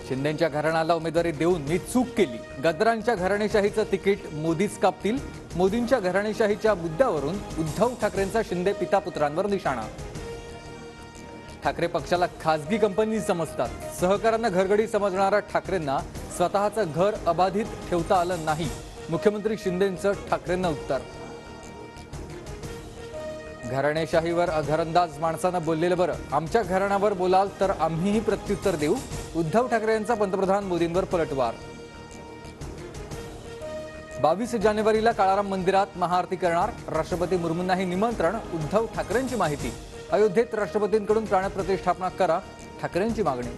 शिंदेंच्या घराण्याला उमेदवारी देऊन मी चूक केली. गद्रांच्या घराणेशाहीचं तिकीट मोदीच कापतील. मोदींच्या घराणेशाहीच्या मुद्द्यावरून उद्धव ठाकरेंचा शिंदे पिता पुत्रांवर निशाणा. ठाकरे पक्षाला खासगी कंपनी समजतात. सहकाऱ्यांना घरगडी समजणाऱ्या ठाकरेंना स्वतःचं घर अबाधित ठेवता आलं नाही. मुख्यमंत्री शिंदेंचं ठाकरेंना उत्तर. घराणेशाहीवर घरंदाज माणसानं बोललेलं बरं. आमच्या घराण्यावर बोलाल तर आम्हीही प्रत्युत्तर देऊ. उद्धव ठाकरे यांचा पंतप्रधान मोदींवर पलटवार. 22 जानेवारीला काळाराम मंदिरात महाआरती करणार. राष्ट्रपती मुर्मूंनाही निमंत्रण. उद्धव ठाकरेंची माहिती. अयोध्येत राष्ट्रपतींकडून प्राणप्रतिष्ठापना करा, ठाकरेंची मागणी.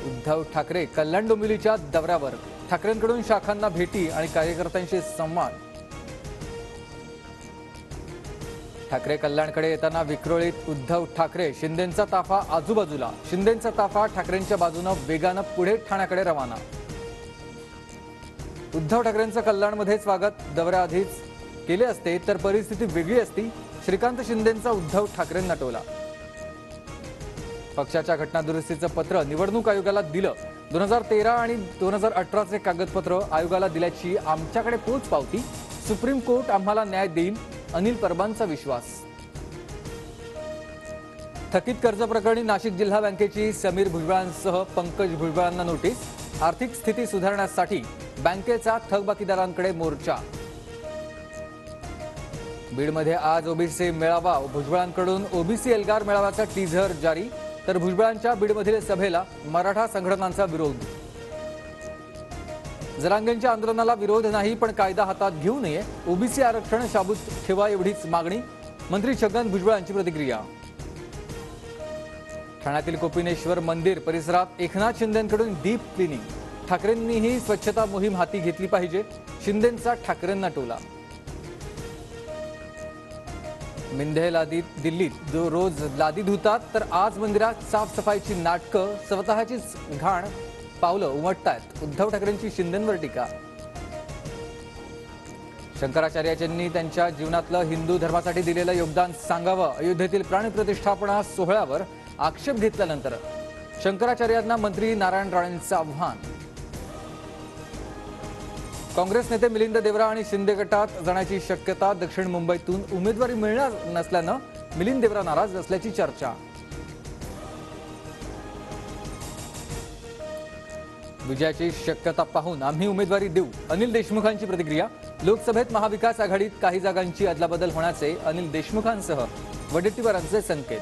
उद्धव ठाकरे कल्याण डोंबिवलीच्या दौऱ्यावर. ठाकरेंकडून शाखांना भेटी आणि कार्यकर्त्यांशी संवाद. ठाकरे कल्याणकडे येताना विक्रोळीत उद्धव ठाकरे. शिंदेंचा ताफा आजूबाजूला. शिंदेंचा ताफा ठाकरेंच्या बाजूनं वेगानं पुढे ठाण्याकडे रवाना. उद्धव ठाकरेंचं कल्याणमध्ये स्वागत दौऱ्याआधीच केले असते तर परिस्थिती वेगळी असती. श्रीकांत शिंदेंचा उद्धव ठाकरेंना टोला. पक्षाच्या घटनादुरुस्तीचं पत्र निवडणूक आयोगाला दिलं. 2013 आणि 2018चे कागदपत्र आयोगाला दिल्याची आमच्याकडे पोच पावती. सुप्रीम कोर्ट आम्हाला न्याय देईल, अनिल परबांचा विश्वास. थकीत कर्ज प्रकरणी नाशिक जिल्हा बँकेची समीर भुजबळांसह पंकज भुजबळांना नोटीस. आर्थिक स्थिती सुधारण्यासाठी बँकेचा थकबाकीदारांकडे मोर्चा. बीडमध्ये आज ओबीसी मेळावा. भुजबळांकडून ओबीसी एल्गार मेळाव्याचा टीझर जारी. तर भुजबळांच्या बीडमधील सभेला मराठा संघटनांचा विरोध. जरांगेंच्या आंदोलनाला विरोध नाही, पण कायदा हातात घेऊ नये. ओबीसी आरक्षण शाबूत ठेवा एवढीच मागणी. मंत्री छगन भुजबळांची प्रतिक्रिया. ठाण्यातील कोपिनेश्वर मंदिर परिसरात एकनाथ शिंदेंकडून डीप क्लिनिंग. ठाकरेंनीही स्वच्छता मोहीम हाती घेतली पाहिजे. शिंदेंचा ठाकरेंना टोला. मिंधे लादीत दिल्लीत रोज लादी धुतात तर आज मंदिरात साफसफाईची नाटकं. स्वतःचीच घाण पावलं उमटतायत. उद्धव ठाकरेंची शिंदेंवर टीका. शंकराचार्यांनी त्यांच्या जीवनातलं हिंदू धर्मासाठी दिलेलं योगदान सांगावं. अयोध्येतील प्राणप्रतिष्ठापना सोहळ्यावर आक्षेप घेतल्यानंतर शंकराचार्यांना मंत्री नारायण राणेंचं आव्हान. काँग्रेस नेते मिलिंद देवरा आणि शिंदे गटात जाण्याची शक्यता. दक्षिण मुंबईतून उमेदवारी मिळणार नसल्यानं मिलिंद देवरा नाराज असल्याची चर्चा. विजयाची शक्यता पाहून आम्ही उमेदवारी देऊ, अनिल देशमुखांची प्रतिक्रिया. लोकसभेत महाविकास आघाडीत काही जागांची अदलाबदल होण्याचे अनिल देशमुखांसह वडेट्टीवारांचे संकेत.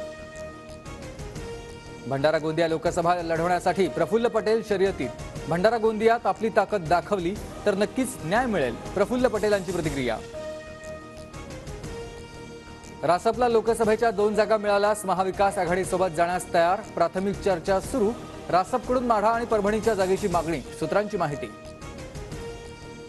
भंडारा गोंदिया लोकसभा लढवण्यासाठी प्रफुल्ल पटेल शर्यतीत. भंडारा गोंदियात आपली ताकद दाखवली तर नक्कीच न्याय मिळेल, प्रफुल्ल पटेलांची प्रतिक्रिया. रासपला लोकसभेच्या 2 जागा मिळाल्यास महाविकास आघाडीसोबत जाण्यास तयार. प्राथमिक चर्चा सुरू. रासपकडून माढा आणि परभणीच्या जागेची मागणी. सूत्रांची माहिती.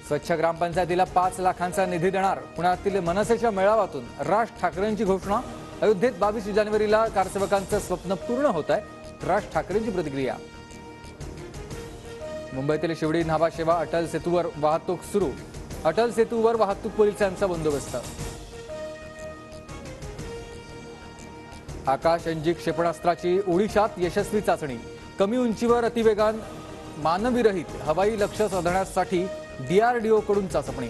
स्वच्छ ग्रामपंचायतीला 5 लाखांचा निधी देणार. पुण्यातील मनसेच्या मेळाव्यातून राज ठाकरेंची घोषणा. अयोध्येत 22 जानेवारीला कारसेवकांचं स्वप्न पूर्ण होत आहे. राज ठाकरेंची प्रतिक्रिया. मुंबईतील शिवडी न्हावा शेवा अटल सेतूवर वाहतूक सुरू. अटल सेतूवर वाहतूक पोलिसांचा बंदोबस्त. आकाश अंजिक क्षेपणास्त्राची ओडिशात यशस्वी चाचणी. कमी उंचीवर अतिवेगान मानवीरहित हवाई लक्ष्य साधण्यासाठी DRDO कडून चाचपणी.